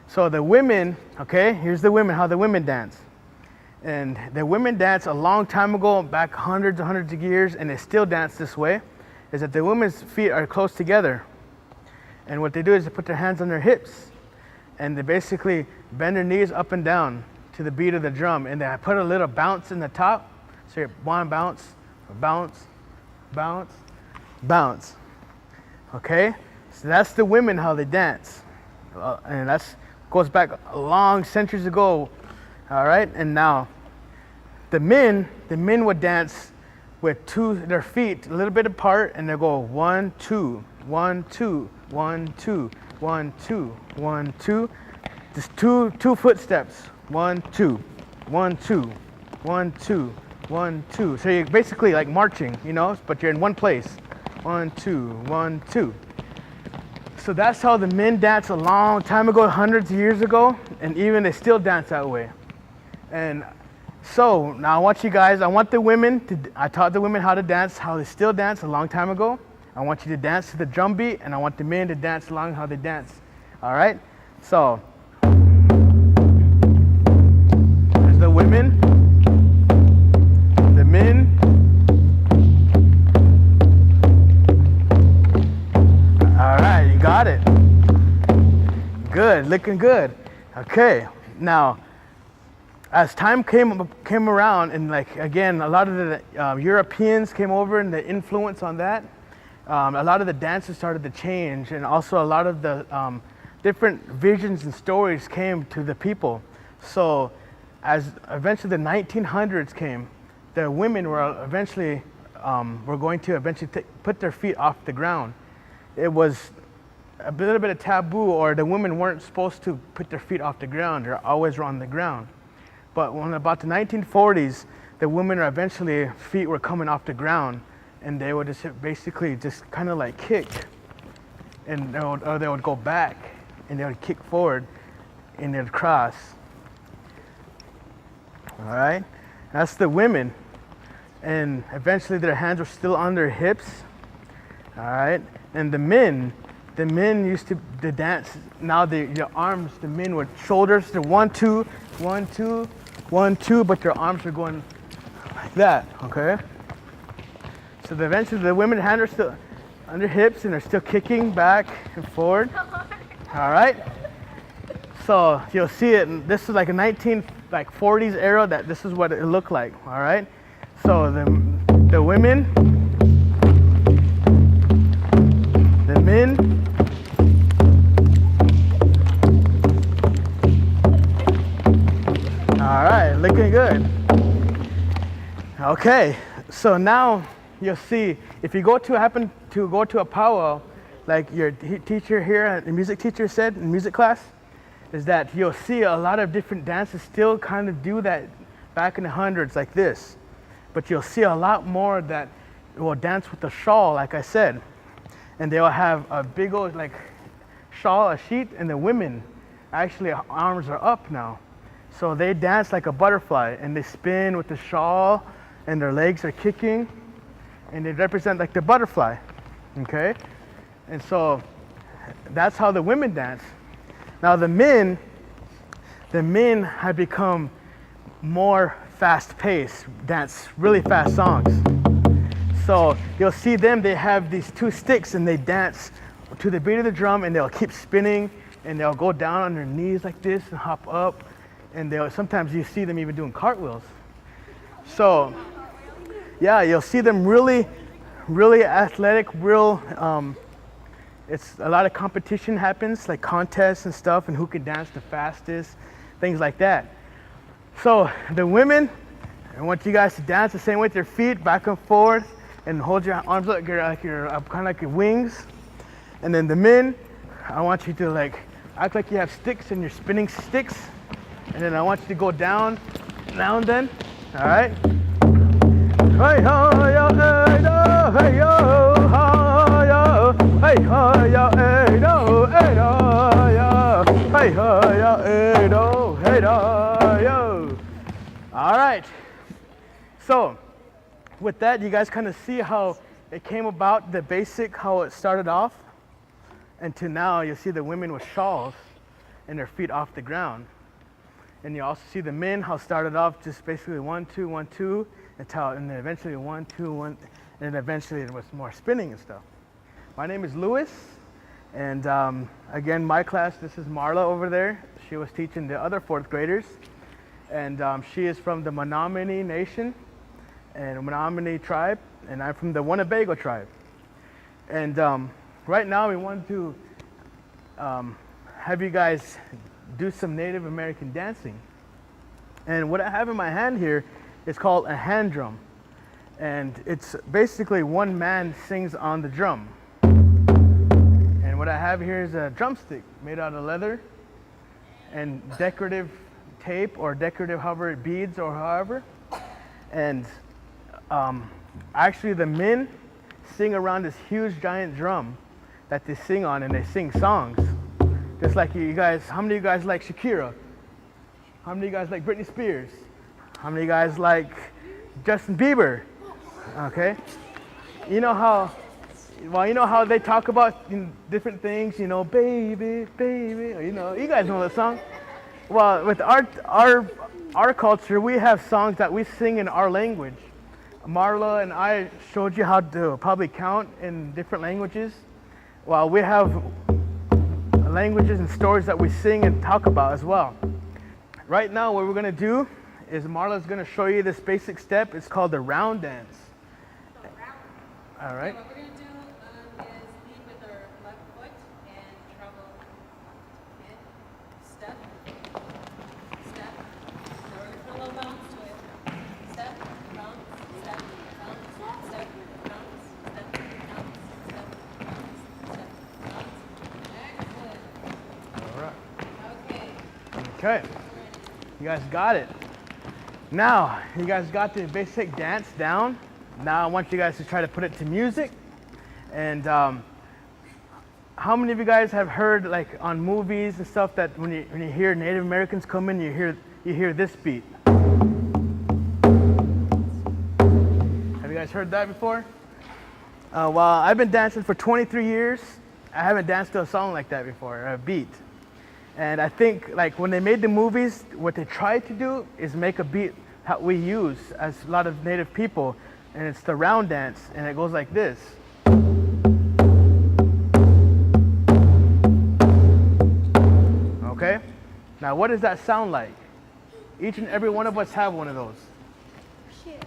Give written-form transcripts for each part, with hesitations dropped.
So the women, okay, here's the women, how the women dance. And the women dance a long time ago, back hundreds and hundreds of years, and they still dance this way, is that the women's feet are close together. And what they do is they put their hands on their hips, and they basically bend their knees up and down to the beat of the drum, and they put a little bounce in the top. So you're one bounce, bounce, bounce, bounce. Okay? So that's the women, how they dance. And that's goes back long centuries ago. All right, and now the men would dance with their feet a little bit apart, and they'll go 1, 2, 1, 2, 1, 2, 1, 2, 1, 2. Just two footsteps. 1, 2, 1, 2, 1, 2, 1, 2. So you're basically like marching, you know, but you're in one place. 1, 2, 1, 2. So that's how the men danced a long time ago, hundreds of years ago, and even they still dance that way. And so now I want the women I taught the women how to dance, how they still dance a long time ago. I want you to dance to the drum beat, and I want the men to dance along how they dance. All right? So there's the women, the men. All right, you got it. Good, looking good. Okay, now, as time came around, and like again, a lot of the Europeans came over, and the influence on that, a lot of the dances started to change, and also a lot of the different visions and stories came to the people. So, as eventually the 1900s came, the women were going to eventually put their feet off the ground. It was a little bit of taboo, or the women weren't supposed to put their feet off the ground. They're always on the ground. But when about the 1940s, the women feet were coming off the ground, and they would just basically just kind of like kick, and they would go back, and they would kick forward, and they'd cross. All right, that's the women, and eventually their hands were still on their hips. All right, and the men used to dance. Now the arms, the men with shoulders, the 1, 2, 1, 2, 1, 2, but their arms are going like that, okay? So eventually the women's hands are still on their hips, and they're still kicking back and forward. All right? So you'll see it, and this is like a 1940s era, that this is what it looked like, all right? So the women, the men, all right, looking good. Okay, so now you'll see, if you happen to go to a powwow, like your teacher here, the music teacher said in music class, is that you'll see a lot of different dances still kind of do that back in the hundreds like this. But you'll see a lot more that will dance with the shawl, like I said. And they'll have a big old like shawl, a sheet, and the women actually arms are up now. So they dance like a butterfly, and they spin with the shawl, and their legs are kicking, and they represent like the butterfly, okay? And so that's how the women dance. Now the men have become more fast-paced, dance really fast songs. So you'll see them, they have these 2 sticks, and they dance to the beat of the drum, and they'll keep spinning, and they'll go down on their knees like this and hop up, and sometimes you see them even doing cartwheels. So yeah, you'll see them really, really athletic, it's a lot of competition happens, like contests and stuff, and who can dance the fastest, things like that. So the women, I want you guys to dance the same way with your feet back and forth, and hold your arms like you're kind of like your wings. And then the men, I want you to like act like you have sticks and you're spinning sticks. And then I want you to go down now and then. All right. Hey ho yo hey do hey yo ha yo hey ho yo hey do hey do yo hey ho yo hey do hey do yo. All right. So with that, you guys kind of see how it came about, the basic, how it started off, and to now you see the women with shawls, and their feet off the ground. And you also see the men how it started off just basically 1, 2, 1, 2, and then eventually 1, 2, 1, and then eventually there was more spinning and stuff. My name is Louis, and again, my class, this is Marla over there. She was teaching the other 4th graders, and she is from the Menominee Nation and Menominee tribe, and I'm from the Winnebago tribe. And right now we want to have you guys do some Native American dancing. And what I have in my hand here is called a hand drum. And it's basically one man sings on the drum. And what I have here is a drumstick made out of leather and decorative tape or decorative however beads or however. And actually the men sing around this huge giant drum that they sing on, and they sing songs. Just like you guys, how many of you guys like Shakira? How many of you guys like Britney Spears? How many of you guys like Justin Bieber? Okay. You know how they talk about different things, baby, baby, you guys know the song. Well, with our culture, we have songs that we sing in our language. Marla and I showed you how to probably count in different languages. Well, we have languages and stories that we sing and talk about as well. Right now, what we're going to do is Marla's going to show you this basic step. It's called the round dance. All right. So what we're going to do is lead with our left foot and travel in, step, step. Now we're going to put a little bounce to it. Step, bounce, step, bounce, step, bounce, step, bounce, step, bounce, step, bounce. Excellent. All right. Okay. Okay. You guys got it. Now, you guys got the basic dance down. Now I want you guys to try to put it to music. And how many of you guys have heard, like on movies and stuff, that when you hear Native Americans come in, you hear this beat? Have you guys heard that before? Well, I've been dancing for 23 years. I haven't danced to a song like that before, a beat. And I think like when they made the movies, what they tried to do is make a beat that we use as a lot of Native people. And it's the round dance, and it goes like this. Okay? Now what does that sound like? Each and every one of us have one of those. Shit.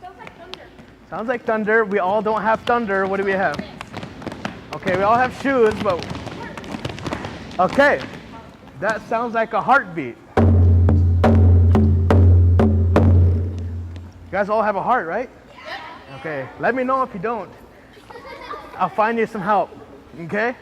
Sounds like thunder. Sounds like thunder. We all don't have thunder. What do we have? Okay, we all have shoes, but... Okay. That sounds like a heartbeat. You guys all have a heart, right? Okay, let me know if you don't. I'll find you some help, okay?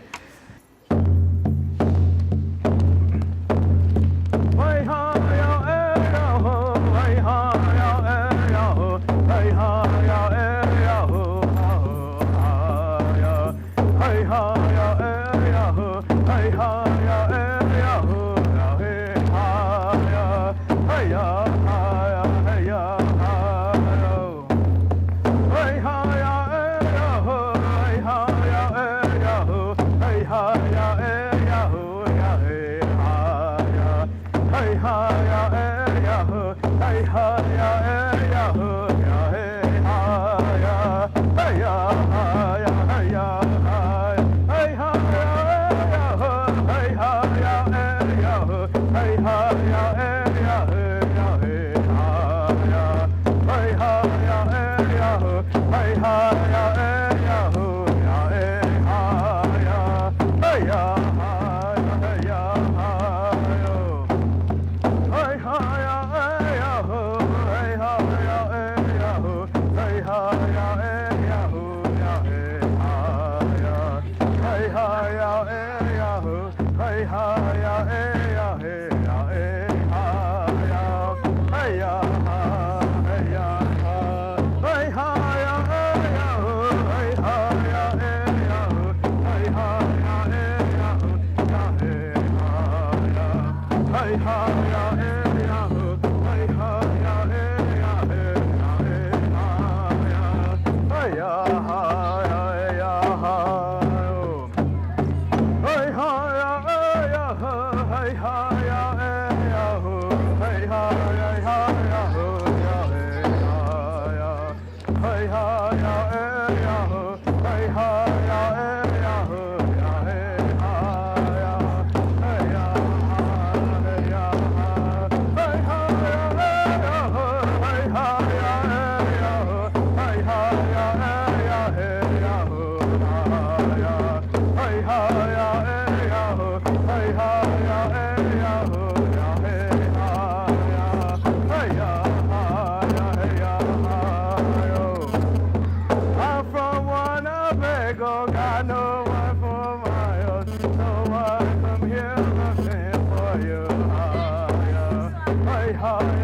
hard.